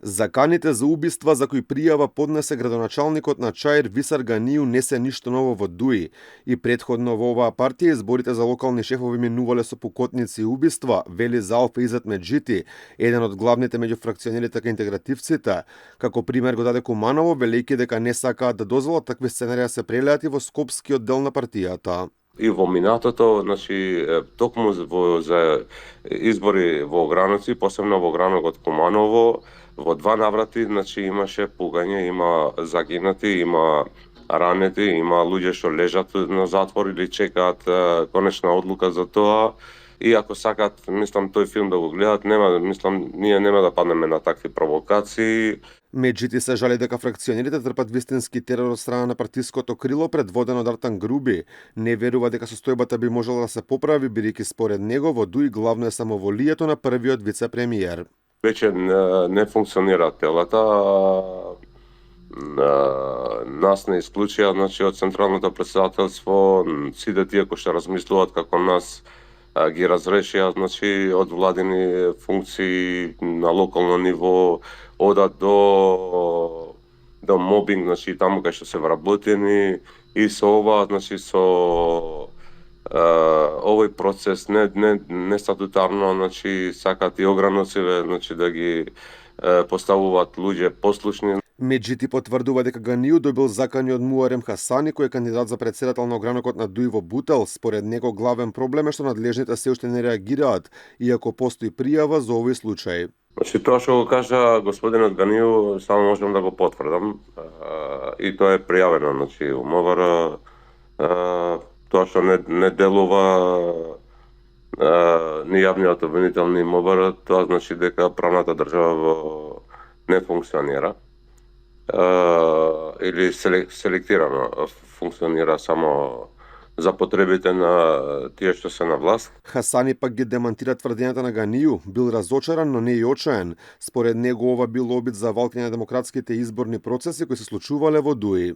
Заканите за убиства за кои пријава поднесе градоначалникот на Чаир Висар Ганију не се ништо ново во Дуи. И претходно во оваа партија изборите за локални шефови минувале со пукотници и убиства, вели Залф Изет Меджити, еден од главните меѓу фракционерите кај интегративците. Како пример го даде Куманово, велејќи дека не сакаат да дозволат такви сценарија се прелеат и во скопскиот дел на партијата. И во минатото, значи, токму за избори во Ограновци, посебно во Огранокот Куманово, во два наврати, значи, имаше пугање, има загинати, има ранети, има луѓе што лежат на затвор или чекаат конечна одлука за тоа. И ако сакат, мислам, тој филм да го гледат, ние нема да паднеме на такви провокации. Меджити се жали дека фракционерите трпат вистински терор од страна на партиското крило предводено од Артан Груби. Не верува дека состојбата би можела да се поправи, бидејќи според него во Дуи главно е самоволието на првиот вице-премиер. Веќе не функционира телата. Нас не исклучија, значи, од Централното претседателство, сите тие кои што размислуваат како нас ги разрешија, значи, од владини функции на локално ниво, одат до мобинг, значи, таму кај што се вработени, и со ова, значи, со овој процес не статутарно, значи, сакат и ограновците, значи, да ги поставуваат луѓе послушни. Меджити потврдува дека Ганију добил закани од Муарем Хасани, кој е кандидат за председател на огранокот на Дуи во Бутел. Според него главен проблем е што надлежните се уште не реагираат, иако постои пријава за овој случај. Значи, тоа што го кажа господинот Ганију, само можам да го потврдам. И тоа е пријавено, значи, у МВР. Тоа што не делува ни јавниот обвинител, ни МВР, тоа значи дека правната држава не функционира. Или селектирано функционира само за потребите на тие што се на власт. Хасани пак ги демантира тврдењата на Ганију, бил разочаран, но не и очаен. Според него ова бил обид за валкање на демократските изборни процеси кои се случувале во Дуи.